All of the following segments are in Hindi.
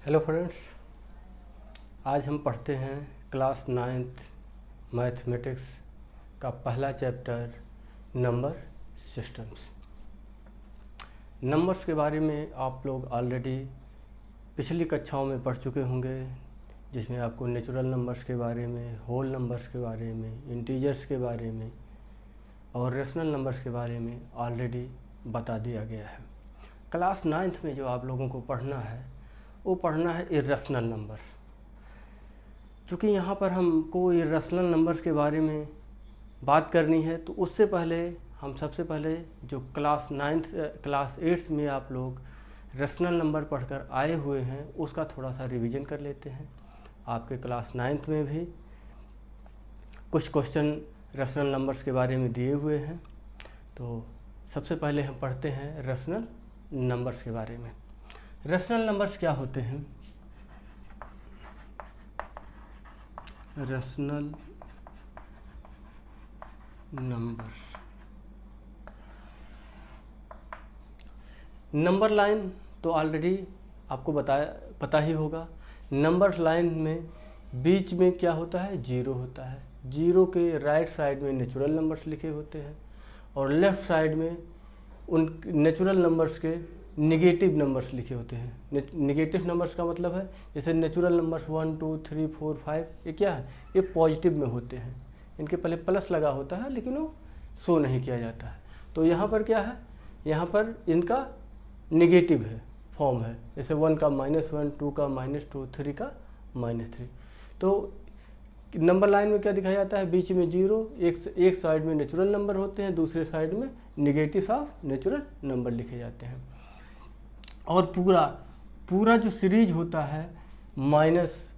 हेलो फ्रेंड्स, आज हम पढ़ते हैं क्लास 9th मैथमेटिक्स का पहला चैप्टर नंबर सिस्टम्स। नंबर्स के बारे में आप लोग ऑलरेडी पिछली कक्षाओं में पढ़ चुके होंगे, जिसमें आपको नेचुरल नंबर्स के बारे में, होल नंबर्स के बारे में, इंटीजर्स के बारे में और रेशनल नंबर्स के बारे में ऑलरेडी बता दिया गया है। क्लास 9th में जो आप लोगों को पढ़ना है वो पढ़ना है इर्रेशनल नंबर्स। चूँकि यहाँ पर हमको इर्रेशनल नंबर्स के बारे में बात करनी है, तो उससे पहले हम सबसे पहले जो क्लास 8 में आप लोग रेशनल नंबर पढ़कर आए हुए हैं उसका थोड़ा सा रिवीजन कर लेते हैं। आपके क्लास 9th में भी कुछ क्वेश्चन रेशनल नंबर्स के बारे में दिए हुए हैं। तो सबसे पहले हम पढ़ते हैं रेशनल नंबर्स के बारे में। रेशनल नंबर्स क्या होते हैं? रेशनल नंबर्स, नंबर लाइन तो ऑलरेडी आपको पता ही होगा। नंबर लाइन में बीच में क्या होता है? जीरो होता है। जीरो के राइट साइड में नेचुरल नंबर्स लिखे होते हैं और लेफ़्ट साइड में उन नेचुरल नंबर्स के निगेटिव नंबर्स लिखे होते हैं। निगेटिव नंबर्स का मतलब है जैसे नेचुरल नंबर्स 1 2 3 4 5, ये क्या है? ये पॉजिटिव में होते हैं। इनके पहले प्लस लगा होता है लेकिन वो शो नहीं किया जाता है। तो यहाँ पर क्या है? यहाँ पर इनका निगेटिव है, फॉर्म है। जैसे 1 का -1, 2 का -2, 3 का -3। तो नंबर लाइन में क्या दिखाया जाता है? बीच में जीरो, एक साइड में नेचुरल नंबर होते हैं, दूसरे साइड में निगेटिव ऑफ नेचुरल नंबर लिखे जाते हैं। और पूरा जो सीरीज होता है माइनस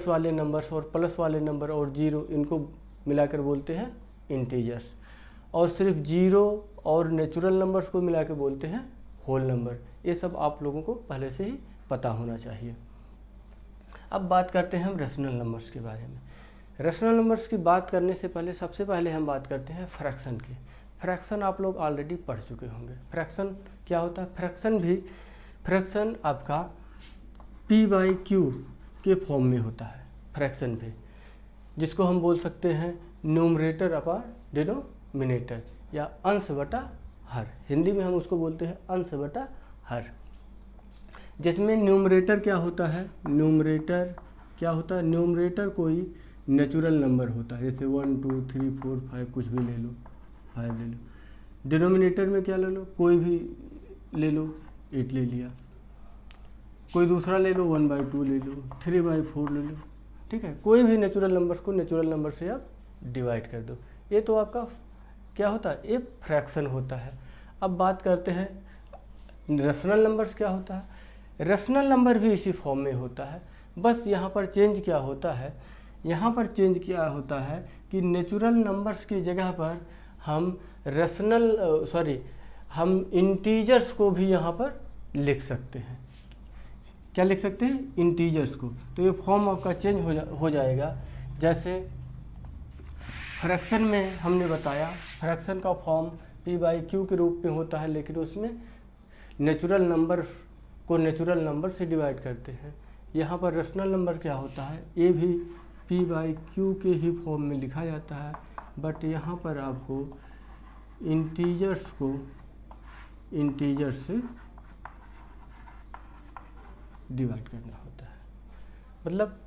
वाले नंबर्स और प्लस वाले नंबर और जीरो, इनको मिलाकर बोलते हैं इंटीजर्स। और सिर्फ जीरो और नेचुरल नंबर्स को मिलाकर बोलते हैं होल नंबर। ये सब आप लोगों को पहले से ही पता होना चाहिए। अब बात करते हैं हम रेशनल नंबर्स के बारे में। रेशनल नंबर्स की बात करने से पहले सबसे पहले हम बात करते हैं फ्रैक्शन की। फ्रैक्शन आप लोग ऑलरेडी पढ़ चुके होंगे। फ्रैक्शन क्या होता है? फ्रैक्शन आपका p/q के फॉर्म में होता है। फ्रैक्शन भी, जिसको हम बोल सकते हैं न्यूमरेटर अपॉन डिनोमिनेटर या अंश बटा हर। हिंदी में हम उसको बोलते हैं अंश बटा हर। जिसमें न्यूमरेटर क्या होता है? न्यूमरेटर कोई नेचुरल नंबर होता है, जैसे 1 2 3 4 5 कुछ भी ले लो, 5 ले लो। डिनोमिनेटर में क्या ले लो? कोई भी ले लो, 8 ले लिया। कोई दूसरा ले लो, 1/2 ले लो, 3/4 ले लो। ठीक है, कोई भी नेचुरल नंबर्स को नेचुरल नंबर से आप डिवाइड कर दो। ये तो आपका क्या होता है? ये फ्रैक्शन होता है। अब बात करते हैं रेशनल नंबर्स क्या होता है। रेशनल नंबर भी इसी फॉर्म में होता है, बस यहाँ पर चेंज क्या होता है? यहाँ पर चेंज क्या होता है कि नेचुरल नंबर्स की जगह पर हम इंटीजर्स को भी यहाँ पर लिख सकते हैं। क्या लिख सकते हैं? इंटीजर्स को। तो ये फॉर्म आपका चेंज हो जाएगा। जैसे फ्रैक्शन में हमने बताया, फ्रैक्शन का फॉर्म p/q के रूप में होता है, लेकिन उसमें नेचुरल नंबर को नेचुरल नंबर से डिवाइड करते हैं। यहाँ पर रेशनल नंबर क्या होता है? ये भी p/q के ही फॉर्म में लिखा जाता है, बट यहाँ पर आपको इंटीजर्स को इंटीजर से डिवाइड करना होता है। मतलब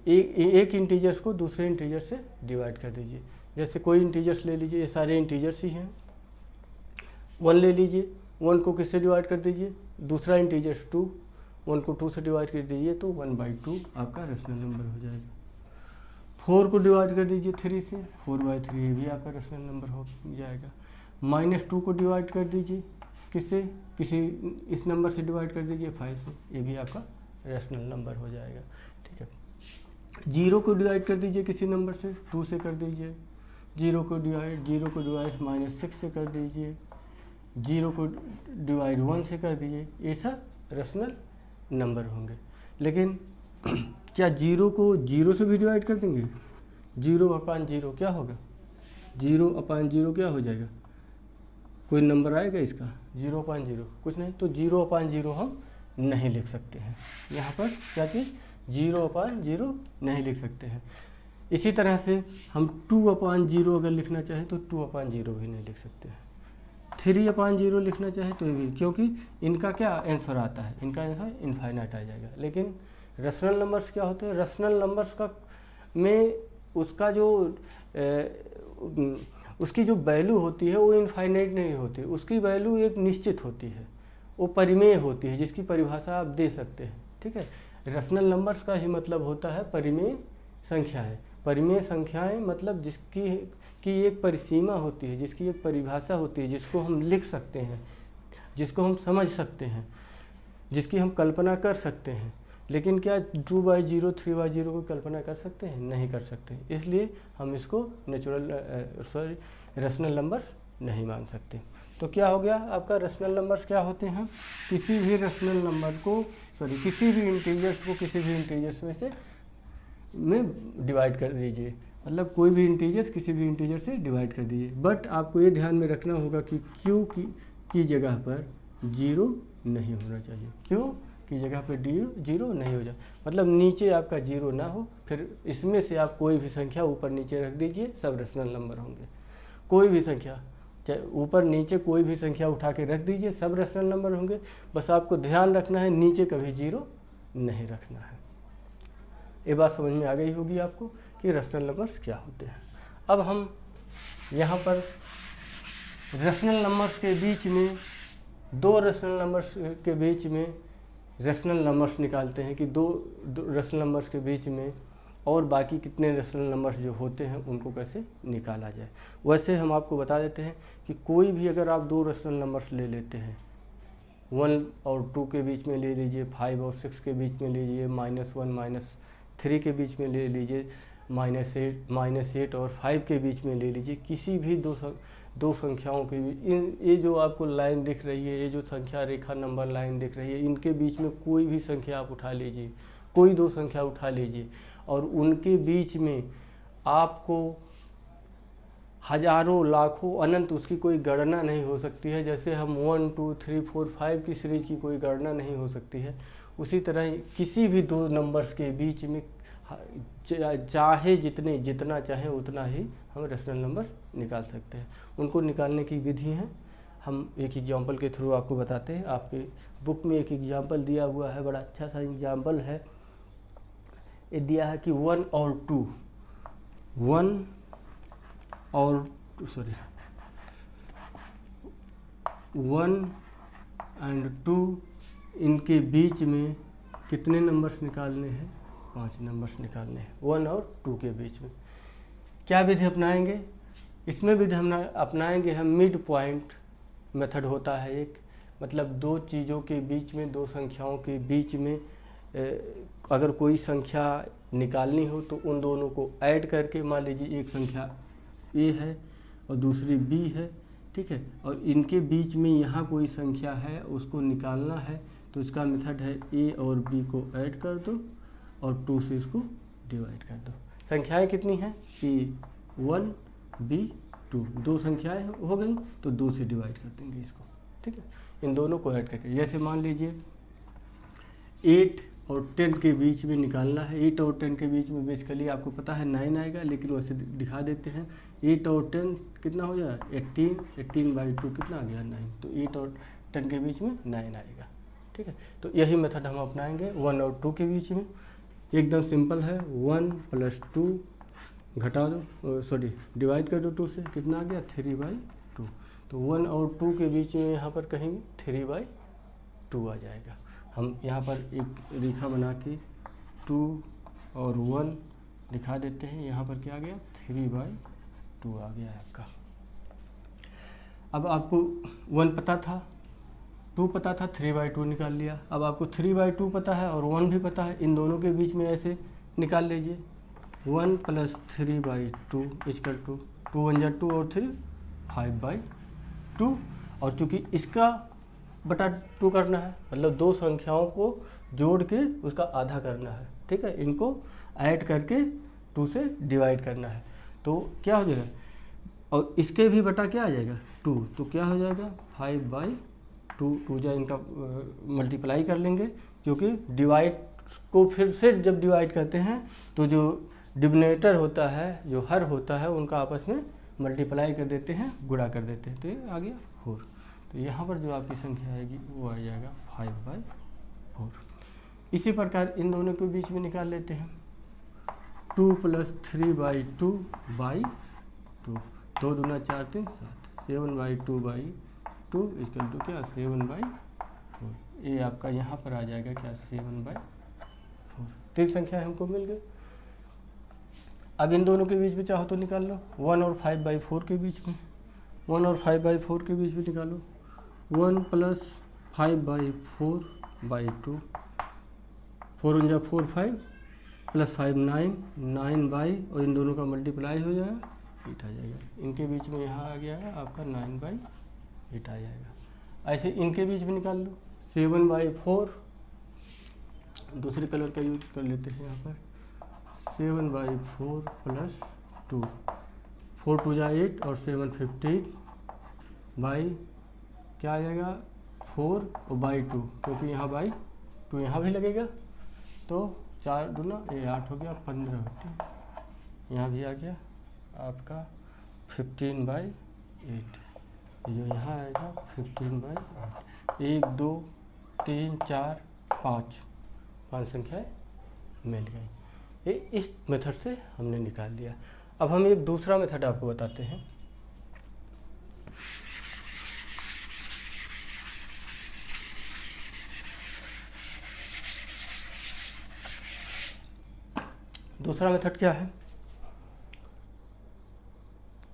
एक इंटीजर्स को दूसरे इंटीजर से डिवाइड कर दीजिए। जैसे कोई इंटीजर्स ले लीजिए, ये सारे इंटीजर्स ही हैं। 1 ले लीजिए, 1 को किससे डिवाइड कर दीजिए? दूसरा इंटीजर्स 2, 1 को 2 से डिवाइड कर दीजिए, तो 1/2 आपका रेशनल नंबर हो जाएगा। 4 को डिवाइड कर दीजिए 3 से, 4/3, ये भी आपका रेशनल नंबर हो जाएगा। -2 को डिवाइड कर दीजिए किससे? इस नंबर से डिवाइड कर दीजिए 5 से, ये भी आपका रेशनल नंबर हो जाएगा। ठीक है। 0 को डिवाइड कर दीजिए किसी नंबर से, 2 से कर दीजिए। 0 को डिवाइड -6 से कर दीजिए। 0 को डिवाइड 1 से कर दीजिए। ये सब रेशनल नंबर होंगे। लेकिन क्या 0 को 0 से भी डिवाइड कर देंगे? 0/0 क्या होगा? 0/0 क्या हो जाएगा? कोई नंबर आएगा इसका? 0/0 कुछ नहीं। तो 0/0 हम नहीं लिख सकते हैं। यहाँ पर क्या चीज़ 0/0 नहीं लिख सकते हैं। इसी तरह से हम 2/0 अगर लिखना चाहें तो 2/0 भी नहीं लिख सकते हैं। 3/0 लिखना चाहे तो भी, क्योंकि इनका क्या आंसर आता है, इनका आंसर इनफाइनाइट आ जाएगा। लेकिन रेशनल नंबर्स क्या होते हैं, रेशनल नंबर्स का में उसका जो उसकी जो वैल्यू होती है वो इनफाइनाइट नहीं होती, उसकी वैल्यू एक निश्चित होती है, वो परिमेय होती है, जिसकी परिभाषा आप दे सकते हैं। ठीक है, रेशनल नंबर्स का ही मतलब होता है परिमेय संख्याएं। परिमेय संख्याएं मतलब जिसकी की एक परिसीमा होती है, जिसकी एक परिभाषा होती है, जिसको हम लिख सकते हैं, जिसको हम समझ सकते हैं, जिसकी हम कल्पना कर सकते हैं। लेकिन क्या 2/0 3/0 को कल्पना कर सकते हैं? नहीं कर सकते। इसलिए हम इसको रेशनल नंबर्स नहीं मान सकते। तो क्या हो गया आपका, रेशनल नंबर्स क्या होते हैं, किसी भी रेशनल नंबर को किसी भी इंटीजर्स को किसी भी इंटीजर्स में डिवाइड कर दीजिए। मतलब कोई भी इंटीजर्स किसी भी इंटीजर से डिवाइड कर दीजिए। बट आपको ये ध्यान में रखना होगा कि क्यू की जगह पर 0 नहीं होना चाहिए। क्यों की जगह पर जीरो नहीं हो जाए, मतलब नीचे आपका 0 ना हो। फिर इसमें से आप कोई भी संख्या ऊपर नीचे रख दीजिए, सब रेशनल नंबर होंगे। कोई भी संख्या, चाहे ऊपर नीचे कोई भी संख्या उठा के रख दीजिए, सब रेशनल नंबर होंगे। बस आपको ध्यान रखना है नीचे कभी 0 नहीं रखना है। ये बात समझ में आ गई होगी आपको कि रेशनल नंबर्स क्या होते हैं। अब हम यहाँ पर रेशनल नंबर्स के बीच में, दो रेशनल नंबर्स के बीच में रेशनल नंबर्स निकालते हैं कि दो रेशनल नंबर्स के बीच में और बाकी कितने रेशनल नंबर्स जो होते हैं उनको कैसे निकाला जाए। वैसे हम आपको बता देते हैं कि कोई भी अगर आप दो रेशनल नंबर्स ले लेते हैं, 1 और 2 के बीच में ले लीजिए, 5 और 6 के बीच में लीजिए, -1 -3 के बीच में ले लीजिए, -8 और 5 के बीच में ले लीजिए। किसी भी दो संख्याओं के बीच, ये जो आपको लाइन दिख रही है, ये जो संख्या रेखा नंबर लाइन दिख रही है, इनके बीच में कोई भी संख्या आप उठा लीजिए, कोई दो संख्या उठा लीजिए, और उनके बीच में आपको हजारों लाखों अनंत उसकी कोई गणना नहीं हो सकती है। जैसे हम 1 2 3 4 5 की सीरीज की कोई गणना नहीं हो सकती है, उसी तरह किसी भी दो नंबर्स के बीच में चाहे जितना चाहे उतना ही हम रेशनल नंबर निकाल सकते हैं। उनको निकालने की विधि है, हम एक एग्जाम्पल के थ्रू आपको बताते हैं। आपके बुक में एक एग्जाम्पल दिया हुआ है, बड़ा अच्छा सा एग्जाम्पल है। ये दिया है कि 1 और 2 और 2 इनके बीच में कितने नंबर्स निकालने हैं? 5 नंबर्स निकालने हैं 1 और 2 के बीच में। क्या विधि अपनाएंगे? इसमें विधि हम अपनाएंगे हम मिड पॉइंट मेथड होता है एक, मतलब दो चीज़ों के बीच में, दो संख्याओं के बीच में अगर कोई संख्या निकालनी हो तो उन दोनों को ऐड करके, मान लीजिए एक संख्या ए है और दूसरी बी है, ठीक है, और इनके बीच में यहाँ कोई संख्या है, उसको निकालना है। तो इसका मेथड है ए और बी को ऐड कर दो और 2 से इसको डिवाइड कर दो। संख्याएं कितनी हैं? A1 B2, दो संख्याएं हो गई, तो 2 से डिवाइड कर देंगे इसको, ठीक है, इन दोनों को ऐड करके। जैसे मान लीजिए 8 और 10 के बीच में निकालना है। 8 और 10 के बीच में बेसिकली आपको पता है 9 आएगा, लेकिन वैसे दिखा देते हैं। 8 और 10 कितना हो जाएगा? 18/2 कितना आ गया? 9। तो 8 और 10 के बीच में 9 आएगा, ठीक है। तो यही मेथड हम अपनाएंगे 1 और 2 के बीच में। एकदम सिंपल है, 1 + 2 घटा दो, डिवाइड कर दो 2 से, कितना आ गया? 3/2। तो 1 और 2 के बीच में यहाँ पर कहीं 3/2 आ जाएगा। हम यहाँ पर एक रेखा बना के 2 और 1 दिखा देते हैं। यहाँ पर क्या आ गया? 3/2 आ गया आपका। अब आपको 1 पता था, 2 पता था, 3/2 निकाल लिया। अब आपको 3/2 पता है और 1 भी पता है, इन दोनों के बीच में ऐसे निकाल लीजिए। 1 + 3/2 = 2, 2 × 2 और 3 5/2। और चूँकि इसका बटा 2 करना है, मतलब दो संख्याओं को जोड़ के उसका आधा करना है, ठीक है, इनको ऐड करके 2 से डिवाइड करना है। तो क्या हो जाएगा? और इसके भी बटा क्या आ जाएगा? 2, तो क्या हो जाएगा? 5/2 टू जा इनका मल्टीप्लाई कर लेंगे, क्योंकि डिवाइड को फिर से जब डिवाइड करते हैं तो जो डिनोमिनेटर होता है, जो हर होता है, उनका आपस में मल्टीप्लाई कर देते हैं, गुणा कर देते हैं, तो ये आ गया 4। तो यहाँ पर जो आपकी संख्या आएगी वो आ जाएगा 5/4। इसी प्रकार इन दोनों के बीच में निकाल लेते हैं, 2 + 3/2/2, 2 दूना 4 3 7, 7/2/2 इसका तो क्या 7/4। ये आपका यहाँ पर आ जाएगा क्या 7/4। तीन संख्या हमको मिल गई। अब इन दोनों के बीच में चाहो तो निकाल लो, 1 और 5/4 के बीच में, 1 और 5/4 के बीच में निकालो, 1 + 5/4/2, 4 × 4 5 + 5 9, 9 और इन दोनों का मल्टीप्लाई हो जाएगा 8 आ जाएगा। इनके बीच में यहाँ आ गया है आपका 9/8 आ जाएगा। ऐसे इनके बीच में निकाल लो, 7/4, दूसरे कलर का यूज कर लेते हैं यहाँ पर, 7/4 + 2, 4 2 जा 8 और 7 15 बाई क्या आ जाएगा 4 और /2, क्योंकि यहाँ /2 यहाँ भी लगेगा, तो 4 दूना ये 8 हो गया, 15 होती, यहाँ भी आ गया आपका 15/8, जो यहाँ आएगा 15/8। 1 2 3 4 5 संख्याएँ मिल गई। ये इस मेथड से हमने निकाल दिया। अब हम एक दूसरा मेथड आपको बताते हैं। दूसरा मेथड क्या है,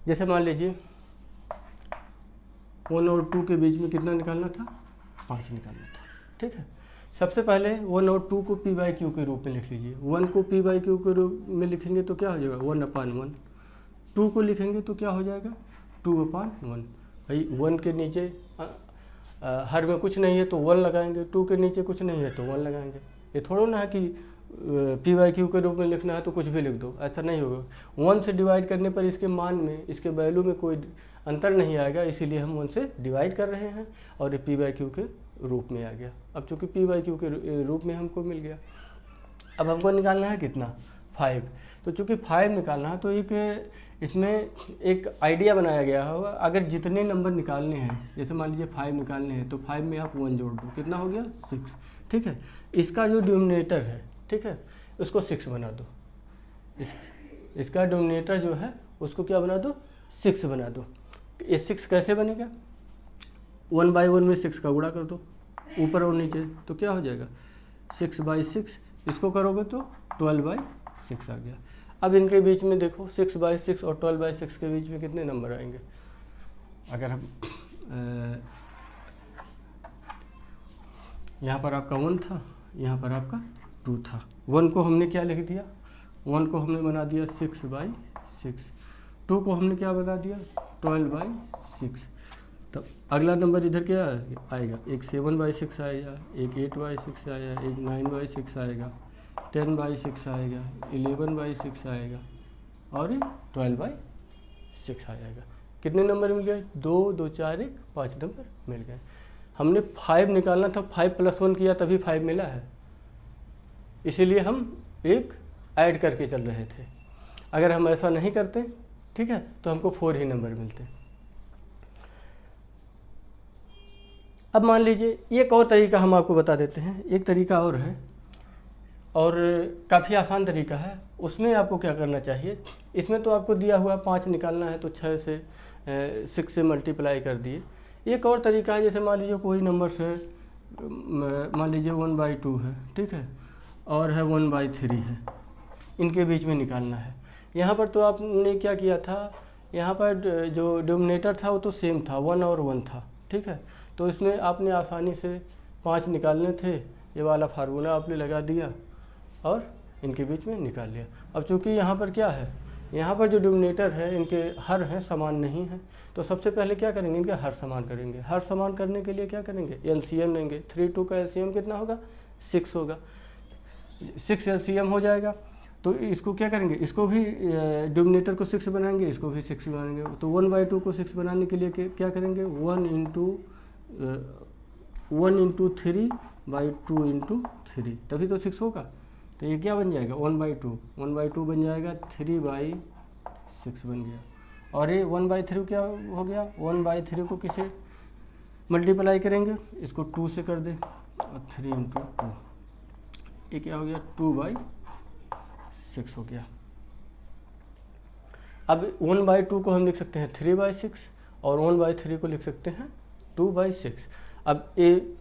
जैसे मान लीजिए 1 और 2 के बीच में कितना निकालना था, 5 निकालना था, ठीक है। सबसे पहले 1 और 2 को p/q के रूप में लिख लीजिए। 1 को p/q के रूप में लिखेंगे तो क्या हो जाएगा 1/1, 2 को लिखेंगे तो क्या हो जाएगा 2/1। भाई 1 के नीचे हर में कुछ नहीं है तो 1 लगाएंगे, 2 के नीचे कुछ नहीं है तो 1 लगाएंगे। ये थोड़ा ना है कि p/q के रूप में लिखना है तो कुछ भी लिख दो, ऐसा नहीं होगा। 1 से डिवाइड करने पर इसके मान में, इसके वैल्यू में कोई अंतर नहीं आएगा, इसीलिए हम 1 से डिवाइड कर रहे हैं और ये p/q के रूप में आ गया। अब चूँकि p/q के रूप में हमको मिल गया, अब हमको निकालना है कितना 5। तो चूँकि 5 निकालना है तो एक इसमें एक आइडिया बनाया गया होगा, अगर जितने नंबर निकालने हैं, जैसे मान लीजिए 5 निकालने हैं तो 5 में आप 1 जोड़ दो, कितना हो गया 6, ठीक है। इसका जो डिनोमिनेटर है, ठीक है, उसको 6 बना दो, इसका डिनोमिनेटर जो है उसको क्या बना दो 6 बना दो। ये 6 कैसे बनेगा, 1/1 में 6 का गुणा कर दो ऊपर और नीचे, तो क्या हो जाएगा 6/6, इसको करोगे तो 12/6 आ गया। अब इनके बीच में देखो 6/6 और 12/6 के बीच में कितने नंबर आएंगे, अगर हम यहाँ पर आपका 1 था, यहाँ पर आपका 2 था। 1 को हमने क्या लिख दिया, 1 को हमने बना दिया 6/6, 2 को हमने क्या बना दिया 12/6। तब अगला नंबर इधर क्या आएगा, एक 7/6 आएगा, एक 8/6 आएगा, एक 9/6 आएगा, 10/6 आएगा, 11/6 आएगा और 12/6 आ जाएगा। कितने नंबर मिल गए 2 2 4 1 5 नंबर मिल गए। हमने 5 निकालना था, 5 + 1 किया तभी 5 मिला है, इसीलिए हम एक ऐड करके चल रहे थे। अगर हम ऐसा नहीं करते, ठीक है, तो हमको 4 ही नंबर मिलते। अब मान लीजिए एक और तरीका हम आपको बता देते हैं, एक तरीका और है और काफ़ी आसान तरीका है। उसमें आपको क्या करना चाहिए, इसमें तो आपको दिया हुआ 5 निकालना है तो 6 से 6 से मल्टीप्लाई कर दिए। एक और तरीका है, जैसे मान लीजिए कोई नंबर से मान लीजिए 1/2 है, ठीक है, और है 1/3 है, इनके बीच में निकालना है। यहाँ पर तो आपने क्या किया था, यहाँ पर जो डिनोमिनेटर था वो तो सेम था, 1 और 1 था, ठीक है। तो इसमें आपने आसानी से 5 निकालने थे, ये वाला फार्मूला आपने लगा दिया और इनके बीच में निकाल लिया। अब चूँकि यहाँ पर क्या है, यहाँ पर जो डिनोमिनेटर है इनके हर हैं समान नहीं है, तो सबसे पहले क्या करेंगे, इनके हर समान करेंगे। हर समान करने के लिए क्या करेंगे, एलसीएम लेंगे। 3 2 का एलसीएम कितना होगा 6 होगा, 6 एलसीएम हो जाएगा। तो इसको क्या करेंगे, इसको भी डिनोमिनेटर को 6 बनाएंगे, इसको भी 6 बनाएंगे। तो 1/2 को 6 बनाने के लिए क्या करेंगे, 1 × 1 इंटू 3/2 तभी तो 6 होगा। तो ये क्या बन जाएगा 1/2 बन जाएगा, 3/6 बन गया। और ये 1/3 क्या हो गया, 1/3 को किसे मल्टीप्लाई करेंगे, इसको 2 से कर दे और 3 इंटू 2, ये क्या हो गया 2/6 हो गया। अब 1/2 को हम लिख सकते हैं 3/6 और 1/3 को लिख सकते हैं 2/6। अब ये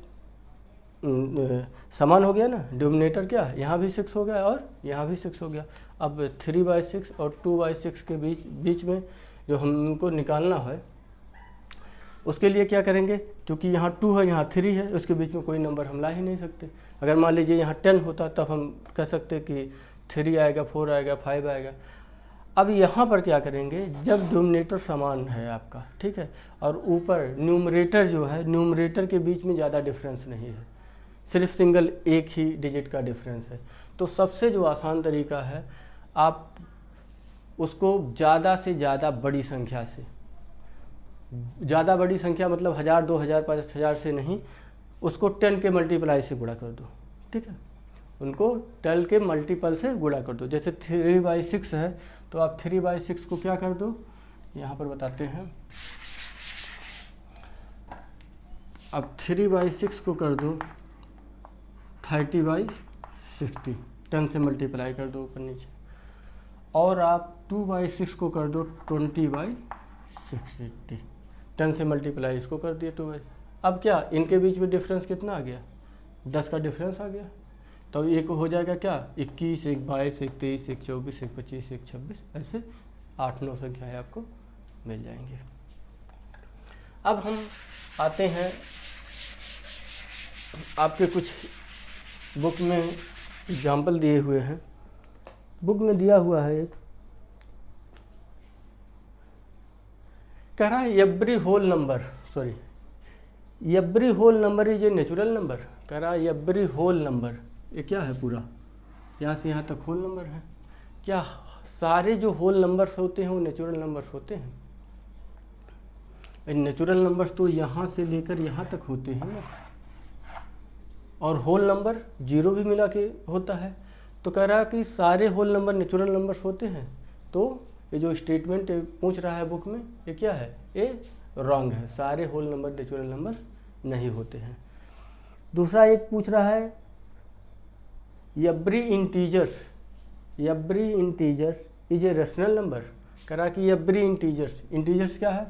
समान हो गया ना, डिनोमिनेटर क्या यहाँ भी 6 हो गया और यहाँ भी 6 हो गया। अब 3/6 और 2/6 के बीच में जो हमको निकालना है उसके लिए क्या करेंगे, क्योंकि यहाँ 2 है यहाँ 3 है, उसके बीच में कोई नंबर हम ला ही नहीं सकते। अगर मान लीजिए यहाँ 10 होता तब हम कह सकते कि 3 आएगा, 4 आएगा, 5 आएगा। अब यहाँ पर क्या करेंगे, जब डिनोमिनेटर समान है आपका, ठीक है, और ऊपर न्यूमरेटर जो है, न्यूमरेटर के बीच में ज़्यादा डिफरेंस नहीं है, सिर्फ सिंगल एक ही डिजिट का डिफरेंस है, तो सबसे जो आसान तरीका है, आप उसको ज़्यादा से ज़्यादा बड़ी संख्या से, ज़्यादा बड़ी संख्या मतलब 1000, 2000, 5000 से नहीं, उसको 10 के मल्टीप्लाई से गुणा कर दो, ठीक है, उनको 10 के मल्टीपल से गुणा कर दो। जैसे 3/6 है तो आप 3/6 को क्या कर दो, यहाँ पर बताते हैं, अब 3/6 को कर दो 30/60, 10 से मल्टीप्लाई कर दो ऊपर नीचे, और आप 2/6 को कर दो 20/680, 10 से मल्टीप्लाई इसको कर दिया 2/। अब क्या इनके बीच में डिफरेंस कितना आ गया, 10 का डिफरेंस आ गया। तो एक हो जाएगा क्या 21, 1 22, 1 23, 1 24, 1 25, 1 26, ऐसे 8-9 संख्याएँ आपको मिल जाएंगे। अब हम आते हैं, आपके कुछ बुक में एग्जाम्पल दिए हुए हैं। बुक में दिया हुआ है एक, कह रहा है every whole number is a natural number. कह रहा है एवरी होल नंबर, ये क्या है पूरा, यहाँ से यहाँ तक होल नंबर है। क्या सारे जो होल नंबर्स होते हैं वो नेचुरल नंबर्स होते हैं? नेचुरल नंबर्स तो यहाँ से लेकर यहाँ तक होते हैं ना, और होल नंबर 0 भी मिला के होता है। तो कह रहा है कि सारे होल नंबर नेचुरल नंबर्स होते हैं। तो ये जो स्टेटमेंट पूछ रहा है बुक में, ये क्या है, ये रॉन्ग है, सारे होल नंबर नेचुरल नंबर्स नहीं होते हैं। दूसरा एक पूछ रहा है every integers is a rational number. कह रहा कि एवरी इंटीजर्स क्या है,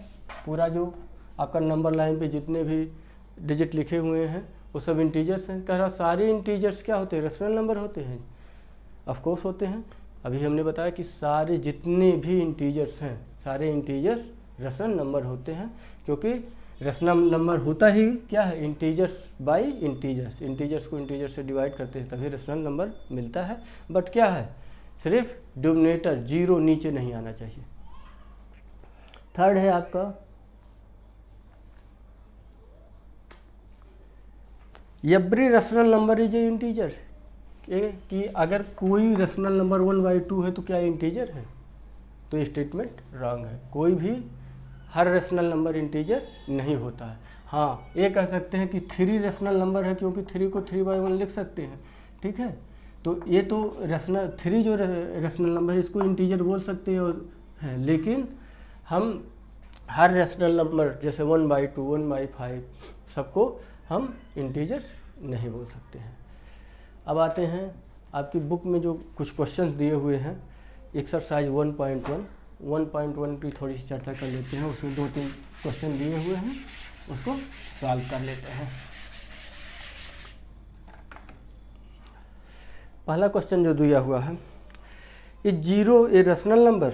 पूरा जो आपका नंबर लाइन पे जितने भी डिजिट लिखे हुए हैं वो सब इंटीजर्स हैं। कह रहा सारे इंटीजर्स क्या होते हैं, रेशनल नंबर होते हैं। ऑफ कोर्स होते हैं, अभी हमने बताया कि सारे जितने भी इंटीजर्स हैं, सारे इंटीजर्स रेशनल नंबर होते हैं, क्योंकि रेशनल नंबर होता ही क्या है, इंटीजर्स बाय इंटीजर्स। इंटीजर्स को इंटीजर्स से डिवाइड करते हैं तभी रेशनल नंबर मिलता है। बट क्या है, सिर्फ डिनोमिनेटर 0 नीचे नहीं आना चाहिए। थर्ड है आपका every rational number is a integer, कि अगर कोई रेशनल नंबर 1/2 है तो क्या इंटीजर है? तो ये स्टेटमेंट रॉन्ग है। कोई भी हर रेशनल नंबर इंटीजर नहीं होता है। हाँ, ये कह सकते हैं कि 3 रेशनल नंबर है, क्योंकि 3 को 3/1 लिख सकते हैं, ठीक है। तो ये तो रेशनल 3 जो रेशनल नंबर है इसको इंटीजर बोल सकते हैं, लेकिन हम हर रेशनल नंबर जैसे 1/2, 1/5 सबको हम इंटीजर्स नहीं बोल सकते हैं। अब आते हैं आपकी बुक में जो कुछ क्वेश्चंस दिए हुए हैं, एक्सरसाइज 1.1 की थोड़ी सी चर्चा कर लेते हैं। उसमें 2-3 क्वेश्चन दिए हुए हैं, उसको सॉल्व कर लेते हैं। पहला क्वेश्चन जो दिया हुआ है, ये 0 a rational number,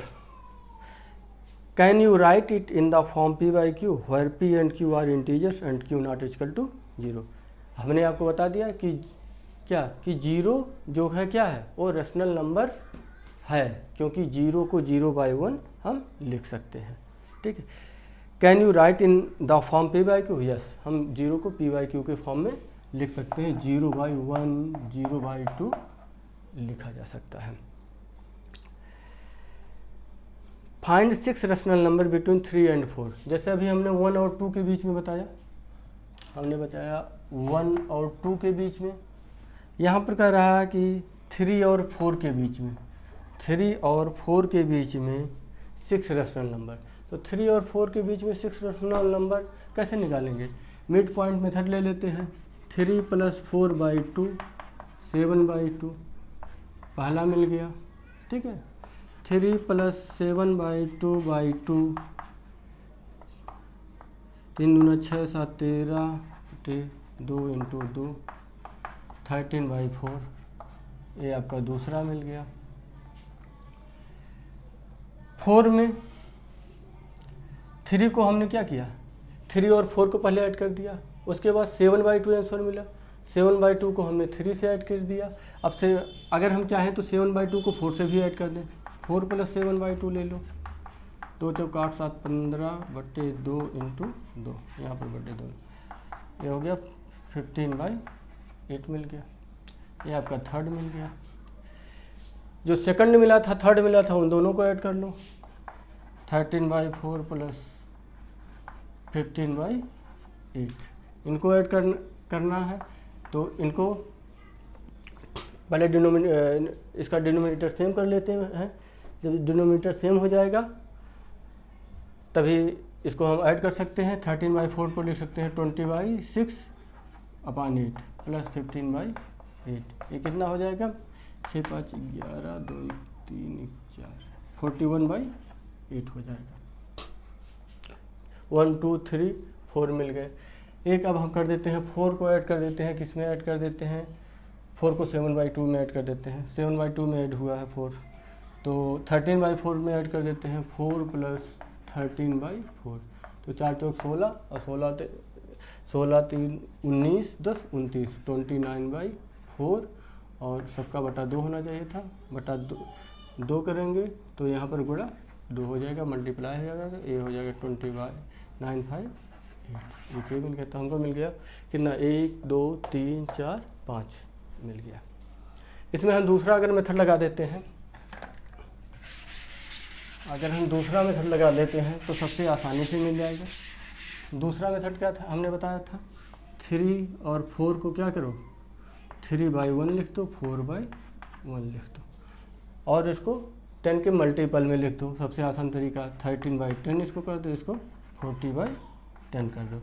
can you write it in the form p/q where p and q are integers and q not equal to 0। हमने आपको बता दिया कि क्या, कि 0 जो है क्या है, वो रेशनल नंबर है, क्योंकि 0 को 0/1 हम लिख सकते हैं, ठीक है। Can you right in the form p/q, yes, हम 0 को p/q के फॉर्म में लिख सकते हैं। 0/1, 0/2 लिखा जा सकता है। Find 6 rational number between 3 and 4, जैसे अभी हमने 1 और 2 के बीच में बताया, हमने बताया 1 और 2 के बीच में। यहाँ पर कह रहा है कि 3 और 4 के बीच में, 3 और 4 के बीच में 6 रेशनल नंबर। तो 3 और 4 के बीच में 6 रेशनल नंबर कैसे निकालेंगे? मिड पॉइंट मेथड ले लेते हैं। 3 + 4/2 7/2 पहला मिल गया, ठीक है। 3 + 7/2/2 3 दूना 6 7 13 2 × 2 13/4 ये आपका दूसरा मिल गया। 4 में 3 को हमने क्या किया, 3 और 4 को पहले ऐड कर दिया, उसके बाद 7/2 आंसर मिला। 7/2 को हमने 3 से ऐड कर दिया। अब से अगर हम चाहें तो 7/2 को 4 से भी ऐड कर दें। 4 + 7/2 ले लो, 2 चौक 8 7 15/2 × 2, यहाँ पर बटे 2, ये हो गया 15/8 मिल गया। ये आपका थर्ड मिल गया। जो सेकंड मिला था, थर्ड मिला था, उन दोनों को ऐड कर लो। 13/4 + 15/8 इनको ऐड करना है। तो इनको पहले इसका डिनोमिनेटर सेम कर लेते हैं। जब डिनोमिनेटर सेम हो जाएगा तभी इसको हम ऐड कर सकते हैं। 13/4 को लिख सकते हैं 20/6/8 + 15/8। ये कितना हो जाएगा? 6 5 11 2 3 4 41/8 हो जाएगा। 1 2 3 4 मिल गए। एक अब हम कर देते हैं 4 को ऐड कर देते हैं, किस में ऐड कर देते हैं? 4 को 7/2 में ऐड कर देते हैं। 7/2 में ऐड हुआ है 4, तो 13/4 में ऐड कर देते हैं। 4 + 13/4, तो 4 चौक 16 और 16 3 19 10 29 29/4 और सबका बटा 2 होना चाहिए था। बटा 2 करेंगे तो यहाँ पर गुणा 2 हो जाएगा, मल्टीप्लाई हो जाएगा, तो ये हो जाएगा 20/958। ये मिल गया। तो हमको मिल गया कितना? 1 2 3 4 5 मिल गया। इसमें हम दूसरा अगर मेथड लगा देते हैं, अगर हम दूसरा मेथड लगा लेते हैं तो सबसे आसानी से मिल जाएगा। दूसरा मेथड क्या था? हमने बताया था 3 और 4 को क्या करो, 3/1 लिख दो, 4/1 लिख दो, और इसको 10 के मल्टीपल में लिख दो। सबसे आसान तरीका 13/10 इसको कर दो, इसको 40/10 कर दो।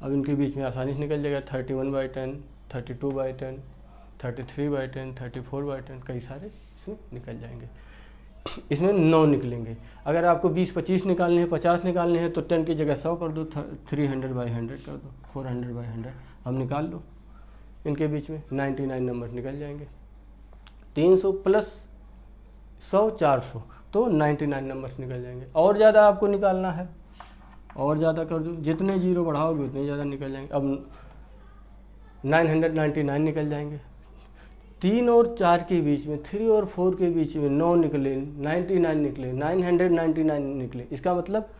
अब इनके बीच में आसानी से निकल जाएगा 31/10 32/10 33/10 34/10, कई सारे इसमें निकल जाएंगे। इसमें 9 निकलेंगे। अगर आपको 20 25 निकालने हैं, 50 निकालने हैं तो 10 की जगह 100 कर दो, 300/100 कर दो, 400/100 अब निकाल लो। इनके बीच में 99 नंबर निकल जाएंगे। 300 + 100 400, तो 99 नंबर्स निकल जाएंगे। और ज़्यादा आपको निकालना है, और ज़्यादा कर दो, जितने जीरो बढ़ाओगे उतने ज़्यादा निकल जाएंगे। अब 999 निकल जाएंगे। 3 और 4 के बीच में, 3 और 4 के बीच में 9 निकले, 99 निकले, 999 निकले। इसका मतलब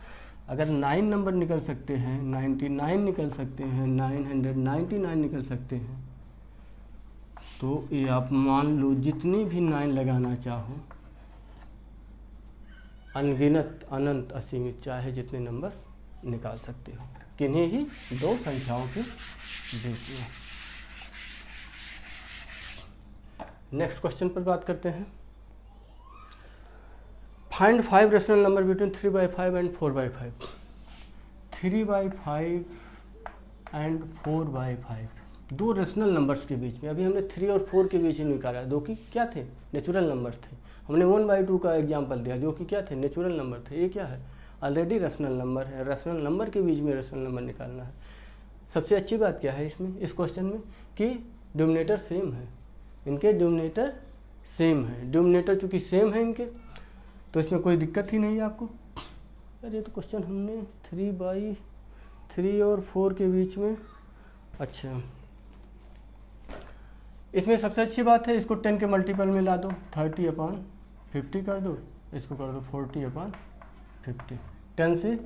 अगर 9 नंबर निकल सकते हैं, 99 निकल सकते हैं, 999 निकल सकते हैं, तो ये आप मान लो जितनी भी 9 लगाना चाहो, अनगिनत अनंत असीमित चाहे जितने नंबर निकाल सकते हो, किन्हीं ही 2 संख्याओं के बीच में। नेक्स्ट क्वेश्चन पर बात करते हैं। Find 5 rational number between 3/5 and 4/5। 3/5 and 4/5 दो रेशनल नंबर्स के बीच में। अभी हमने 3 और 4 के बीच में निकाला, जो कि क्या थे? नेचुरल नंबर्स थे। हमने 1/2 का एग्जाम्पल दिया, जो कि क्या थे? नेचुरल नंबर थे। ये क्या है? ऑलरेडी रेशनल नंबर है। रेशनल नंबर के बीच में रेशनल नंबर निकालना है। सबसे अच्छी बात क्या है इसमें, इस क्वेश्चन में, कि डिनोमिनेटर सेम है। इनके डिनोमिनेटर सेम है। डिनोमिनेटर चूँकि सेम है इनके, तो इसमें कोई दिक्कत ही नहीं है आपको। अरे तो क्वेश्चन हमने 3/3 और 4 के बीच में, अच्छा इसमें सबसे अच्छी बात है, इसको 10 के मल्टीपल में ला दो, 30/50 कर दो, इसको कर दो 40/50। 10 से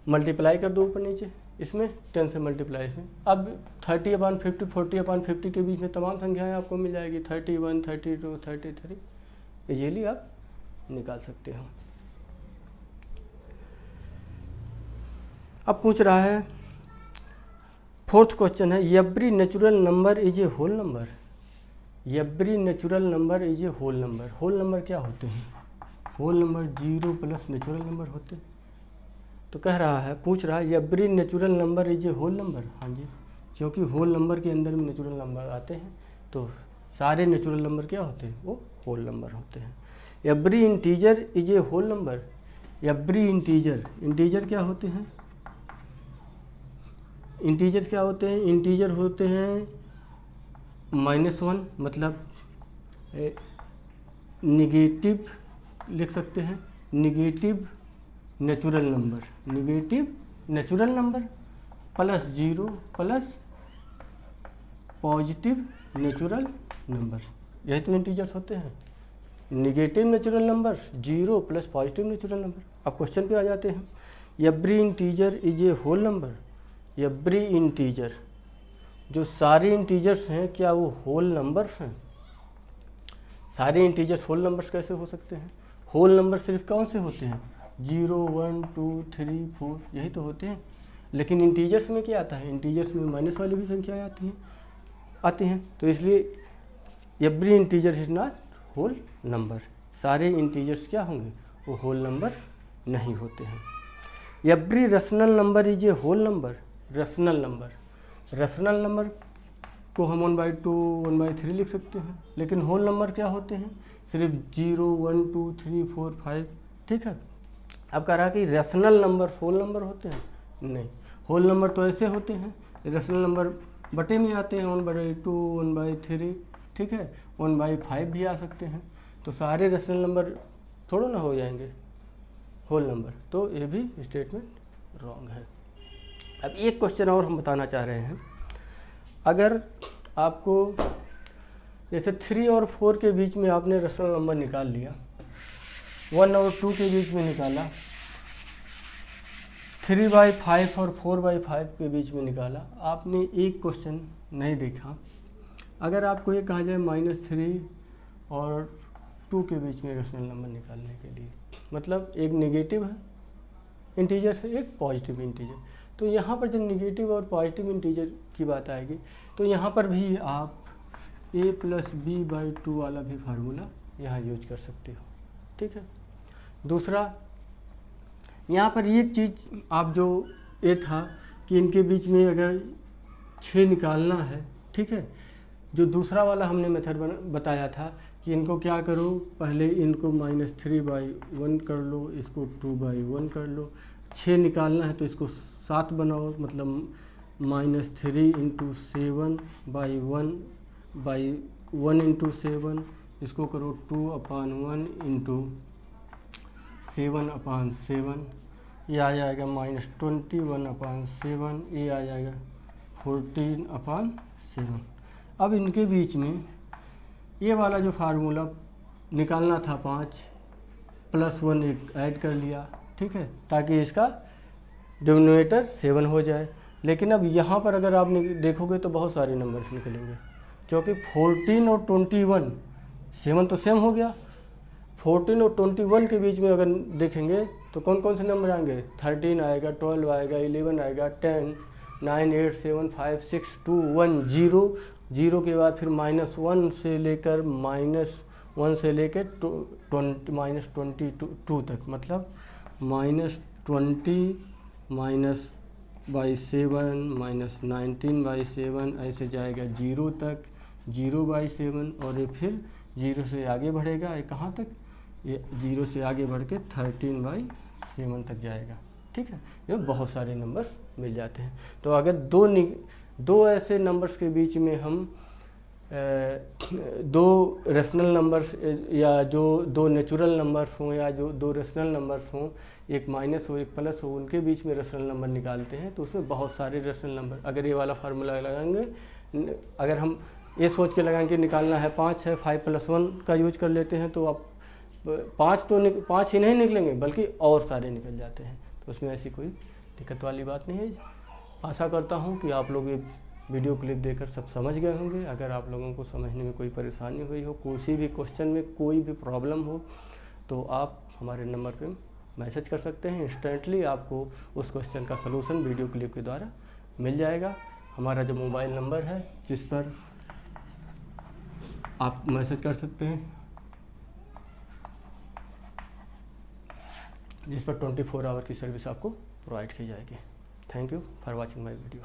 मल्टीप्लाई कर दो ऊपर नीचे, इसमें 10 से मल्टीप्लाई इसमें। अब 30/50 40/50 के बीच में तमाम संख्याएं आपको मिल जाएगी, 31 32 33, इजीली आप निकाल सकते हो। अब पूछ रहा है फोर्थ क्वेश्चन है every natural number is a whole number. Every natural number is a whole number. Whole number क्या होते हैं? Whole number 0 plus natural number होते हैं। तो कह रहा है, पूछ रहा है every natural number is a whole number. हाँ जी, क्योंकि होल नंबर के अंदर में नेचुरल नंबर आते हैं, तो सारे नेचुरल नंबर क्या होते हैं? वो होल नंबर होते हैं। Every integer is a whole number. Every integer, integer क्या होते हैं? इंटीजर क्या होते हैं? इंटीजर होते हैं -1, मतलब निगेटिव लिख सकते हैं, negative natural number, negative natural number plus 0 plus positive natural number. यही तो इंटीजर्स होते हैं, negative natural number 0 plus positive natural number. अब क्वेश्चन पे आ जाते हैं। Every integer is a whole number. Every integer, जो सारे इंटीजर्स हैं क्या वो होल नंबर्स हैं? सारे इंटीजर्स होल नंबर्स कैसे हो सकते हैं? होल नंबर सिर्फ कौन से होते हैं? 0 1 2 3 4, यही तो होते हैं। लेकिन इंटीजर्स में क्या आता है? इंटीजर्स में माइनस वाली भी संख्याएँ आती हैं। तो इसलिए every integer is not whole number. सारे इंटीजर्स क्या होंगे? वो होल नंबर नहीं होते हैं। Every rational number is a whole number. Rational number, rational number को हम 1/2 1/3 लिख सकते हैं, लेकिन होल नंबर क्या होते हैं? सिर्फ 0 1 2 3 4 5, ठीक है। अब कह रहा कि रेशनल नंबर होल नंबर होते हैं? नहीं, होल नंबर तो ऐसे होते हैं, रेशनल नंबर बटे में आते हैं, 1/2 1/3, ठीक है, 1/5 भी आ सकते हैं। तो सारे रेशनल नंबर थोड़ा ना हो जाएंगे होल नंबर, तो ये भी स्टेटमेंट रॉन्ग है। अब एक क्वेश्चन और हम बताना चाह रहे हैं। अगर आपको जैसे 3 और 4 के बीच में आपने रेशनल नंबर निकाल लिया, 1 और 2 के बीच में निकाला, 3/5 और 4/5 के बीच में निकाला, आपने एक क्वेश्चन नहीं देखा। अगर आपको ये कहा जाए -3 और 2 के बीच में रेशनल नंबर निकालने के लिए, मतलब एक नेगेटिव है इंटीजर से एक पॉजिटिव इंटीजर, तो यहाँ पर जब नेगेटिव और पॉजिटिव इंटीजर की बात आएगी तो यहाँ पर भी आप a + b/2 वाला भी फार्मूला यहाँ यूज कर सकते हो, ठीक है। दूसरा, यहाँ पर एक चीज़ आप जो ये था कि इनके बीच में अगर 6 निकालना है, ठीक है, जो दूसरा वाला हमने मेथड बताया था कि इनको क्या करो, पहले इनको -3/1 कर लो, इसको 2/1 कर लो। 6 निकालना है तो इसको 7 बनाओ, मतलब -3 × 7/1 × 7, इसको करो 2/1 × 7/7, ये आ जाएगा -21/7, ये आ जाएगा 14/7। अब इनके बीच में ये वाला जो फार्मूला निकालना था 5 + 1 एक ऐड कर लिया, ठीक है, ताकि इसका डिनोमिनेटर 7 हो जाए। लेकिन अब यहाँ पर अगर आप देखोगे तो बहुत सारे नंबर्स निकलेंगे, क्योंकि 14 और 21, 7 तो सेम हो गया, 14 और 21 के बीच में अगर देखेंगे तो कौन कौन से नंबर आएंगे? 13 आएगा, 12 आएगा, 11 आएगा, 10, 9, 8, 7, 5, 6, 2, 1, 0, 0 के बाद फिर -1 से लेकर -1 से लेकर -22 तक, मतलब -20 -/7 -19/7 ऐसे जाएगा 0 तक, 0/7, और ये फिर 0 से आगे बढ़ेगा, ये कहाँ तक? ये 0 से आगे बढ़ के 13/7 तक जाएगा, ठीक है। ये बहुत सारे नंबर्स मिल जाते हैं। तो अगर दो ऐसे नंबर्स के बीच में हम दो रेशनल नंबर्स या जो दो नेचुरल नंबर्स हों या जो दो रेशनल नंबर्स हों, एक माइनस हो एक प्लस हो, उनके बीच में रेशनल नंबर निकालते हैं तो उसमें बहुत सारे रेशनल नंबर, अगर ये वाला फार्मूला लगाएंगे, अगर हम ये सोच के लगाएंगे निकालना है 5 है, 5 + 1 का यूज कर लेते हैं तो आप 5 ही नहीं निकलेंगे बल्कि और सारे निकल जाते हैं। तो उसमें ऐसी कोई दिक्कत वाली बात नहीं है। आशा करता हूँ कि आप लोग ये वीडियो क्लिप देखकर सब समझ गए होंगे। अगर आप लोगों को समझने में कोई परेशानी हुई हो, किसी भी क्वेश्चन में कोई भी प्रॉब्लम हो, तो आप हमारे नंबर पे मैसेज कर सकते हैं। इंस्टेंटली आपको उस क्वेश्चन का सलूशन वीडियो क्लिप के द्वारा मिल जाएगा। हमारा जो मोबाइल नंबर है जिस पर आप मैसेज कर सकते हैं, जिस पर 24 आवर की सर्विस आपको प्रोवाइड की जाएगी। Thank you for watching my video.